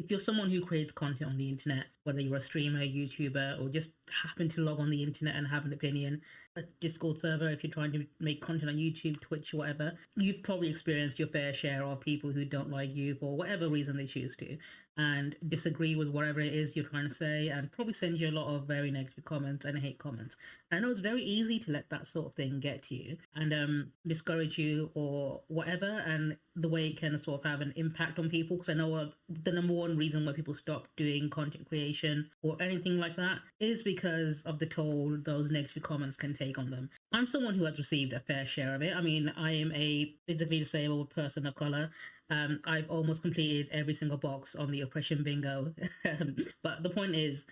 if you're someone who creates content on the internet, whether you're a streamer, YouTuber, or just happen to log on the internet and have an opinion, a Discord server, if you're trying to make content on YouTube, Twitch, or whatever, you've probably experienced your fair share of people who don't like you for whatever reason they choose to, and disagree with whatever it is you're trying to say, and probably send you a lot of very negative comments and hate comments. And I know it's very easy to let that sort of thing get to you and discourage you or whatever, and the way it can sort of have an impact on people. Because I know the number one reason why people stop doing content creation or anything like that is because of the toll those negative comments can take on them. I'm someone who has received a fair share of it. I mean, I am a physically disabled person of color. I've almost completed every single box on the oppression bingo. But the point is,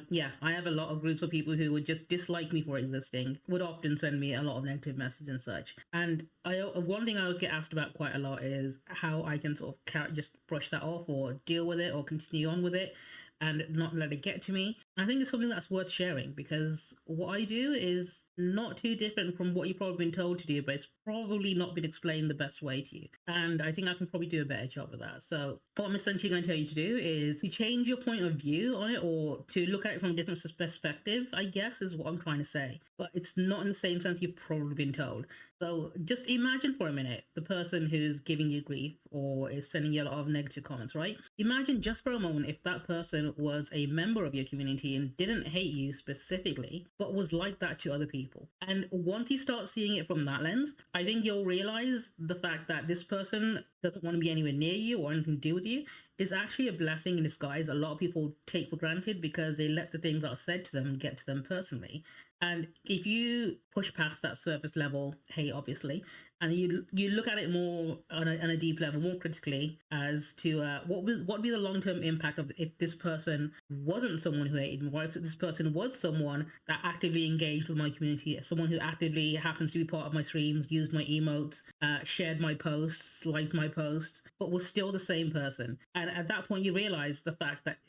yeah, I have a lot of groups of people who would just dislike me for existing, would often send me a lot of negative messages and such. And one thing I always get asked about quite a lot is how I can sort of just brush that off or deal with it or continue on with it and not let it get to me. I think it's something that's worth sharing, because what I do is not too different from what you've probably been told to do, but it's probably not been explained the best way to you. And I think I can probably do a better job of that. So what I'm essentially going to tell you to do is to change your point of view on it, or to look at it from a different perspective, I guess is what I'm trying to say. But it's not in the same sense you've probably been told. So just imagine for a minute the person who's giving you grief or is sending you a lot of negative comments, right? Imagine just for a moment if that person was a member of your community and didn't hate you specifically, but was like that to other people. And once you start seeing it from that lens, I think you'll realize the fact that this person doesn't want to be anywhere near you or anything to do with you is actually a blessing in disguise a lot of people take for granted, because they let the things that are said to them get to them personally. And if you push past that surface level hate, obviously, and you look at it more on a deep level, more critically, as to what would be the long-term impact of if this person wasn't someone who hated me, or if this person was someone that actively engaged with my community, someone who actively happens to be part of my streams, used my emotes, shared my posts, liked my posts, but was still the same person. And at that point, you realize the fact that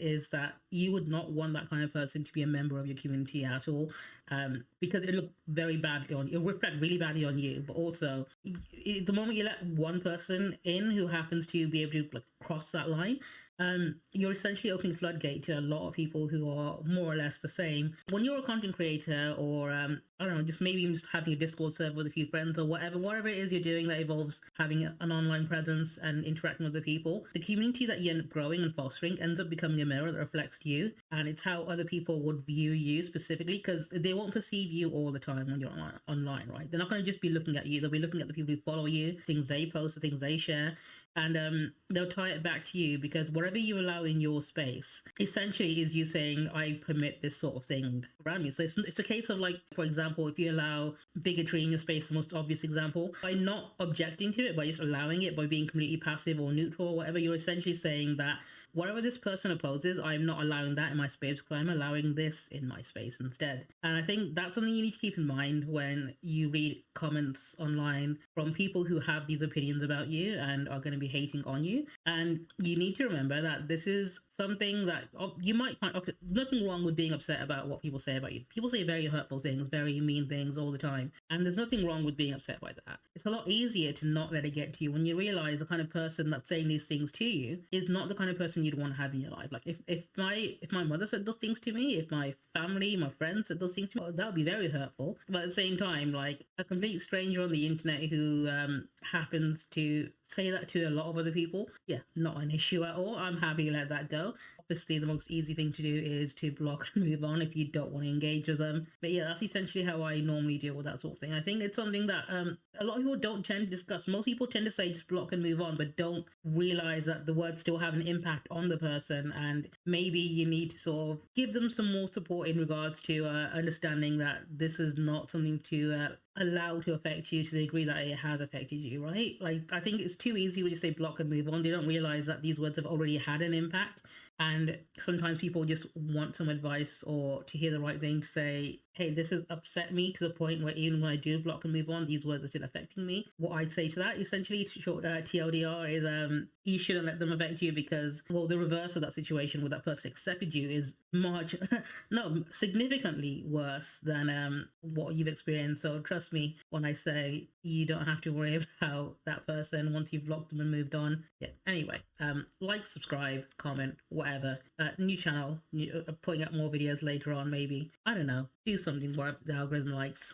you would not want that kind of person to be a member of your community at all. Because it looked very badly on you, it reflect really badly on you. But also, the moment you let one person in who happens to be able to cross that line, you're essentially opening floodgate to a lot of people who are more or less the same. When you're a content creator, or I don't know, just maybe even just having a Discord server with a few friends or whatever it is you're doing that involves having an online presence and interacting with other people, the community that you end up growing and fostering ends up becoming a mirror that reflects you, and it's how other people would view you specifically, because they won't perceive you all the time when you're online, right? They're not going to just be looking at you, they'll be looking at the people who follow you, things they post, the things they share, and they'll tie it back to you, because whatever you allow in your space essentially is you saying, I permit this sort of thing around me. So it's a case of, like, for example, if you allow bigotry in your space, the most obvious example, by not objecting to it, by just allowing it, by being completely passive or neutral or whatever, you're essentially saying that whatever this person opposes, I'm not allowing that in my space, because I'm allowing this in my space instead. And I think that's something you need to keep in mind when you read comments online from people who have these opinions about you and are going to be hating on you. And you need to remember that this is something that you might find, okay, nothing wrong with being upset about what people say about you. People say very hurtful things, very mean things all the time, and there's nothing wrong with being upset by that. It's a lot easier to not let it get to you when you realize the kind of person that's saying these things to you is not the kind of person you'd want to have in your life. Like, if my mother said those things to me, if my family, my friends said those things to me, that would be very hurtful. But at the same time, like, a complete stranger on the internet who happens to say that to a lot of other people, yeah, not an issue at all. I'm happy to let that go. Obviously, the most easy thing to do is to block and move on if you don't want to engage with them. But yeah, that's essentially how I normally deal with that sort of thing. I think it's something that a lot of people don't tend to discuss. Most people tend to say just block and move on, but don't realize that the words still have an impact on the person, and maybe you need to sort of give them some more support in regards to understanding that this is not something to allow to affect you to the degree that it has affected you, right? Like, I think it's too easy to just say block and move on. They don't realize that these words have already had an impact, and sometimes people just want some advice or to hear the right thing to say, hey, this has upset me to the point where even when I do block and move on, these words are still affecting me. What I'd say to that, essentially, short TLDR, is you shouldn't let them affect you, because, well, the reverse of that situation where that person accepted you is much, no, significantly worse than what you've experienced. So trust me when I say you don't have to worry about that person once you've blocked them and moved on. Yeah. Anyway, like, subscribe, comment, whatever. New channel, putting up more videos later on. Maybe, I don't know. Do something where the algorithm likes.